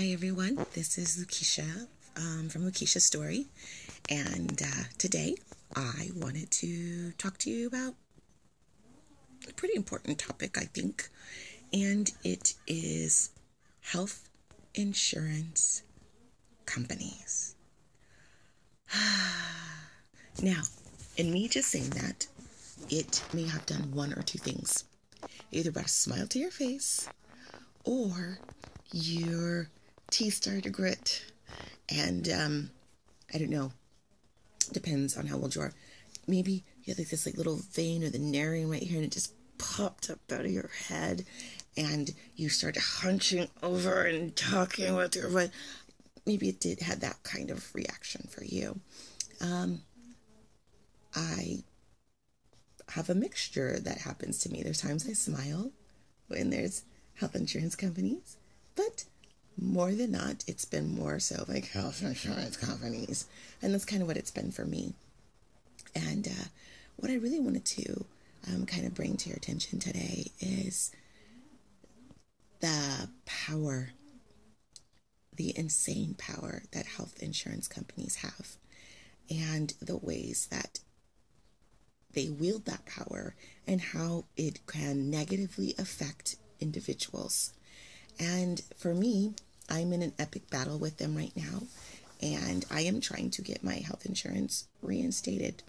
Hi everyone, this is Loukisha from Loukisha Story, and today I wanted to talk to you about a pretty important topic, I think, and it is health insurance companies. Now, in me just saying that, it may have done one or two things. Either brought a smile to your face, or your teeth started to grit, and I don't know, depends on how old you are. Maybe you had like this little vein or the narrowing right here, and it just popped up out of your head, and you started hunching over and talking with your voice. Maybe it did had that kind of reaction for you. I have a mixture that happens to me. There's times I smile when there's health insurance companies, but more than not, it's been more so like health insurance companies. And that's kind of what it's been for me. And what I really wanted to kind of bring to your attention today is the power, the insane power that health insurance companies have, and the ways that they wield that power and how it can negatively affect individuals. And for me, I'm in an epic battle with them right now, and I am trying to get my health insurance reinstated.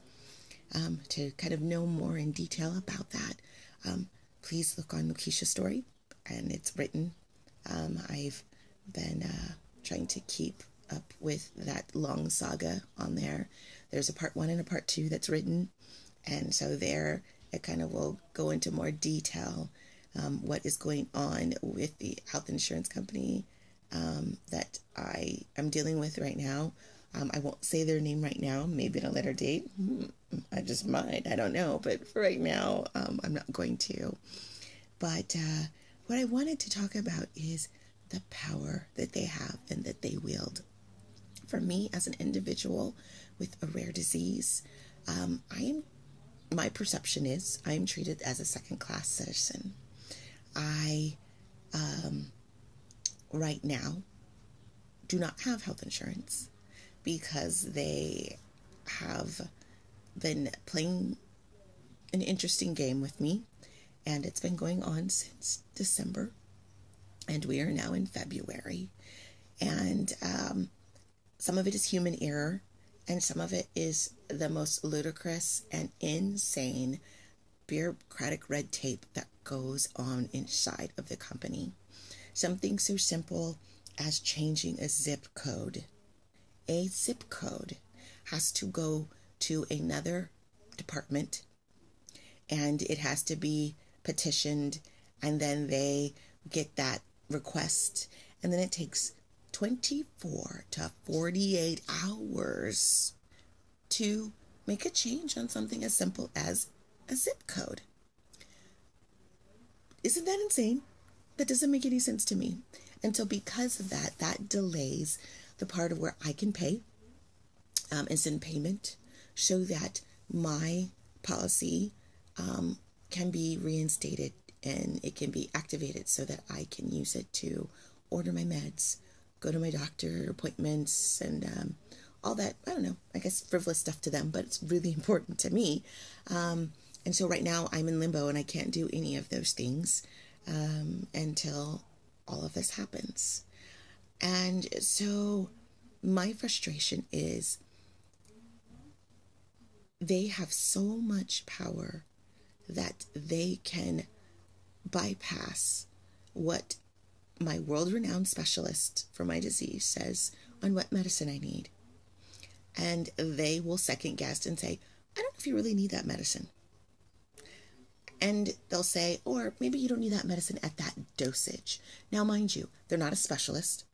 To kind of know more in detail about that, please look on Loukisha Story, and it's written. I've been trying to keep up with that long saga on there. There's a part 1 and a part 2 that's written, and so there it kind of will go into more detail what is going on with the health insurance company that I am dealing with right now. I won't say their name right now, maybe at a later date. I just might, I don't know. But for right now, I'm not going to. But what I wanted to talk about is the power that they have and that they wield. For me, as an individual with a rare disease, my perception is I am treated as a second-class citizen. I, right now, do not have health insurance because they have been playing an interesting game with me, and it's been going on since December, and we are now in February, and some of it is human error, and some of it is the most ludicrous and insane bureaucratic red tape that goes on inside of the company. Something so simple as changing a zip code. A zip code has to go to another department, and it has to be petitioned, and then they get that request, and then it takes 24 to 48 hours to make a change on something as simple as a zip code. Isn't that insane? That doesn't make any sense to me. And so because of that, that delays the part of where I can pay instant payment so that my policy can be reinstated and it can be activated so that I can use it to order my meds, go to my doctor appointments, and all that, I don't know, I guess frivolous stuff to them, but it's really important to me. And so right now I'm in limbo and I can't do any of those things until all of this happens. And so my frustration is they have so much power that they can bypass what my world-renowned specialist for my disease says on what medicine I need. And they will second guess and say, I don't know if you really need that medicine. And they'll say, or maybe you don't need that medicine at that dosage. Now, mind you, they're not a specialist.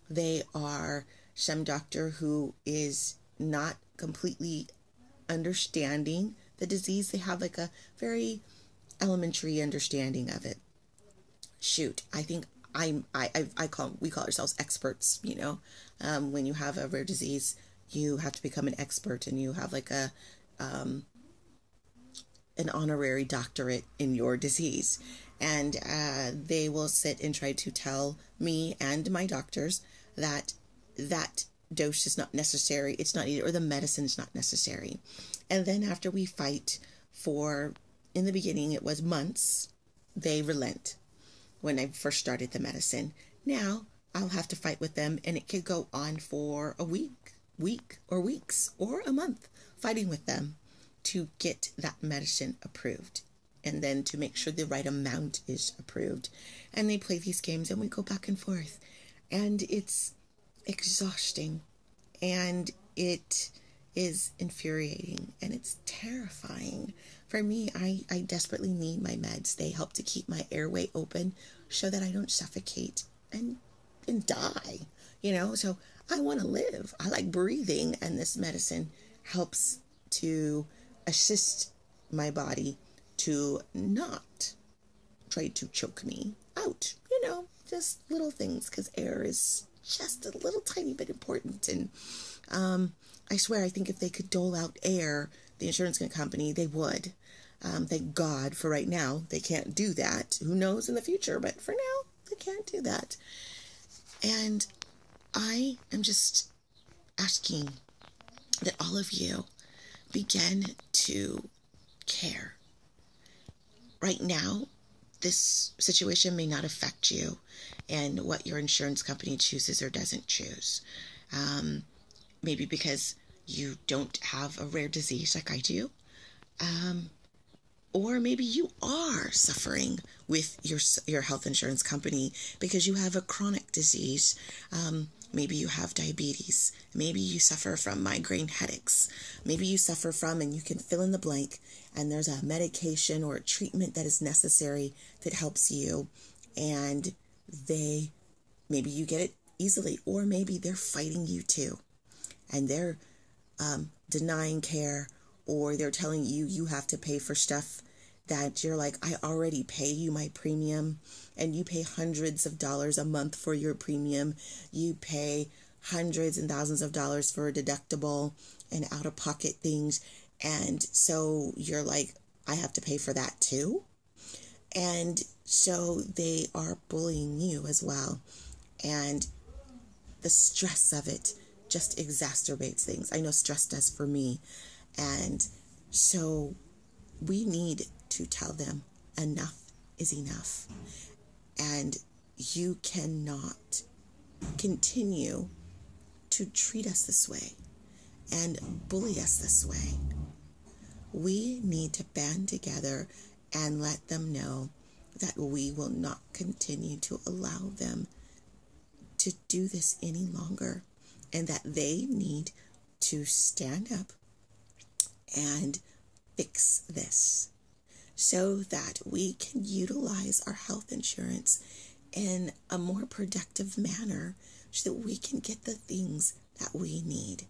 They are some doctor who is not completely understanding the disease. They have like a very elementary understanding of it. Shoot, I think we call ourselves experts, you know. When you have a rare disease, you have to become an expert, and you have like an honorary doctorate in your disease. And they will sit and try to tell me and my doctors that that dose is not necessary, it's not needed, or the medicine is not necessary. And then after we fight for, in the beginning it was months, they relent when I first started the medicine. Now I'll have to fight with them, and it could go on for a week or weeks or a month, fighting with them to get that medicine approved, and then to make sure the right amount is approved. And they play these games and we go back and forth, and it's exhausting, and it is infuriating, and it's terrifying. For me, I desperately need my meds. They help to keep my airway open so that I don't suffocate and die, so I want to live. I like breathing, and this medicine helps to assist my body to not try to choke me out, just little things, because air is just a little tiny bit important. And I swear, I think if they could dole out air, the insurance company, they would. Thank God for right now, they can't do that. Who knows in the future, but for now, they can't do that. And I am just asking that all of you begin to care. Right now, this situation may not affect you and what your insurance company chooses or doesn't choose. Maybe because you don't have a rare disease like I do. Or maybe you are suffering with your health insurance company because you have a chronic disease. Maybe you have diabetes. Maybe you suffer from migraine headaches. Maybe you suffer from, and you can fill in the blank, and there's a medication or a treatment that is necessary that helps you, and maybe you get it easily, or maybe they're fighting you too, and they're denying care, or they're telling you have to pay for stuff that you're like, I already pay you my premium, and you pay hundreds of dollars a month for your premium. You pay hundreds and thousands of dollars for a deductible and out-of-pocket things. And so you're like, I have to pay for that too. And so they are bullying you as well. And the stress of it just exacerbates things. I know stress does for me. And so we need to tell them enough is enough. And you cannot continue to treat us this way and bully us this way. We need to band together and let them know that we will not continue to allow them to do this any longer, and that they need to stand up and fix this so that we can utilize our health insurance in a more productive manner so that we can get the things that we need.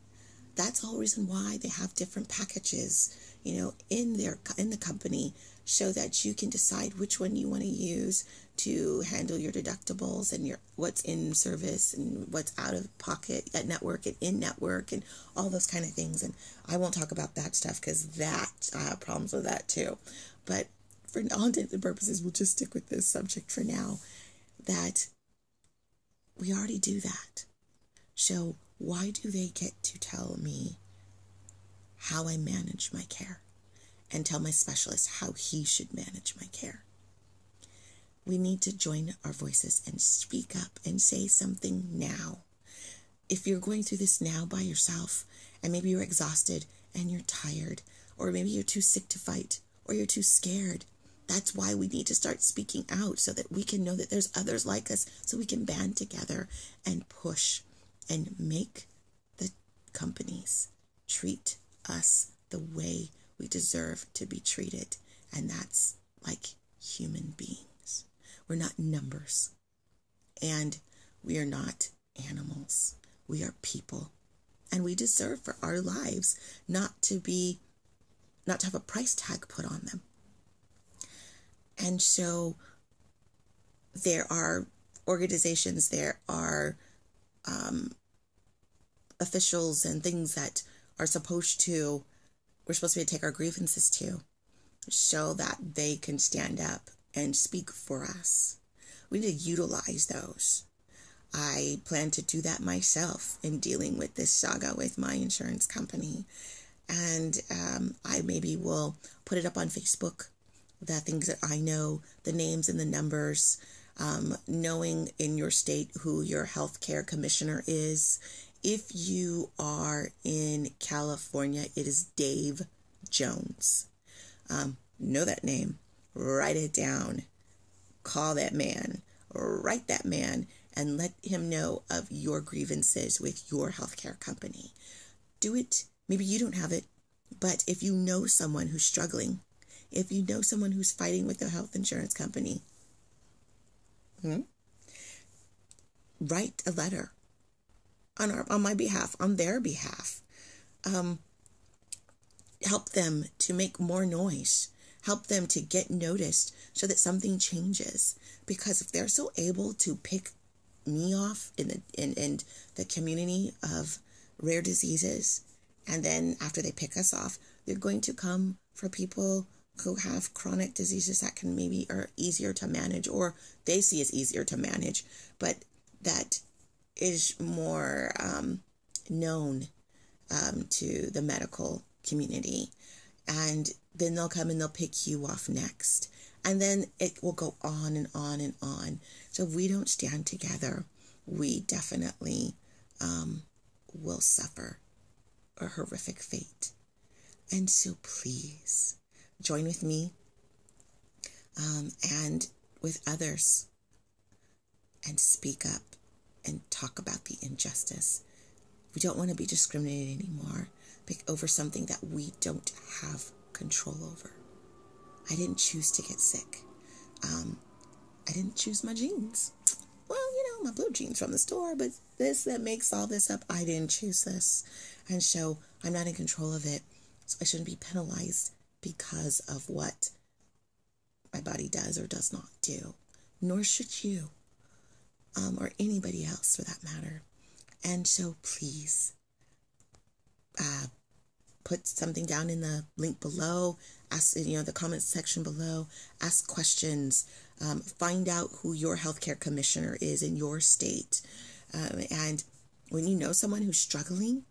That's the whole reason why they have different packages, in the company, so that you can decide which one you want to use to handle your deductibles and what's in service and what's out of pocket at network and in network and all those kind of things. And I won't talk about that stuff because I have problems with that too. But for all intents and purposes, we'll just stick with this subject for now, that we already do that. So why do they get to tell me how I manage my care and tell my specialist how he should manage my care? We need to join our voices and speak up and say something now. If you're going through this now by yourself, and maybe you're exhausted and you're tired, or maybe you're too sick to fight, or you're too scared, that's why we need to start speaking out, so that we can know that there's others like us, so we can band together and push and make the companies treat us the way we deserve to be treated. And that's like human beings. We're not numbers, and we are not animals. We are people, and we deserve for our lives not to have a price tag put on them. And so there are organizations, there are officials and things that we're supposed to be able to take our grievances to, so that they can stand up and speak for us. We need to utilize those. I plan to do that myself in dealing with this saga with my insurance company. And I maybe will put it up on Facebook, the things that I know, the names and the numbers, knowing in your state who your healthcare commissioner is. If you are in California, it is Dave Jones. Know that name. Write it down. Call that man. Write that man and let him know of your grievances with your healthcare company. Do it. Maybe you don't have it, but if you know someone who's struggling, if you know someone who's fighting with the health insurance company, write a letter on my behalf, on their behalf. Help them to make more noise. Help them to get noticed so that something changes. Because if they're so able to pick me off in the community of rare diseases, and then after they pick us off, they're going to come for people who have chronic diseases that can maybe are easier to manage, or they see as easier to manage, but that is more known to the medical community. And then they'll come and they'll pick you off next. And then it will go on and on and on. So if we don't stand together, we definitely will suffer a horrific fate. And so please join with me and with others and speak up and talk about the injustice. We don't want to be discriminated anymore over something that we don't have control over. I didn't choose to get sick. I didn't choose my jeans. Well, my blue jeans from the store, but that makes all this up. I didn't choose this. And so I'm not in control of it. So I shouldn't be penalized because of what my body does or does not do. Nor should you, or anybody else for that matter. And so please, put something down in the link below, ask, the comments section below, ask questions, find out who your healthcare commissioner is in your state. And when you know someone who's struggling,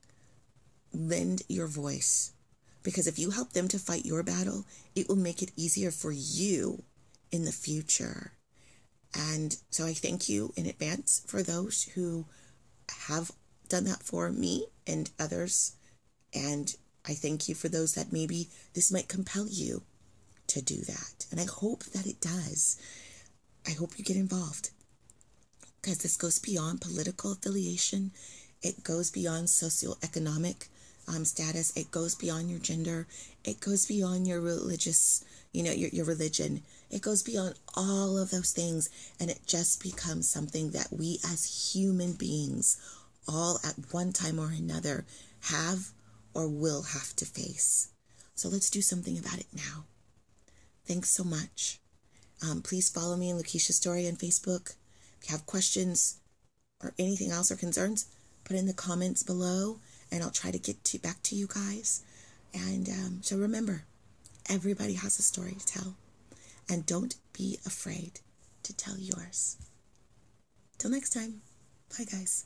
lend your voice. Because if you help them to fight your battle, it will make it easier for you in the future. And so I thank you in advance for those who have done that for me and others. And I thank you for those that maybe this might compel you to do that. And I hope that it does. I hope you get involved, because this goes beyond political affiliation. It goes beyond socioeconomic status. It goes beyond your gender. It goes beyond your religious, your religion. It goes beyond all of those things. And it just becomes something that we as human beings all at one time or another have or will have to face. So let's do something about it now. Thanks so much. Please follow me in Loukisha Story on Facebook. If you have questions or anything else or concerns, put in the comments below and I'll try to get back to you guys. And so remember, everybody has a story to tell. And don't be afraid to tell yours. Till next time. Bye, guys.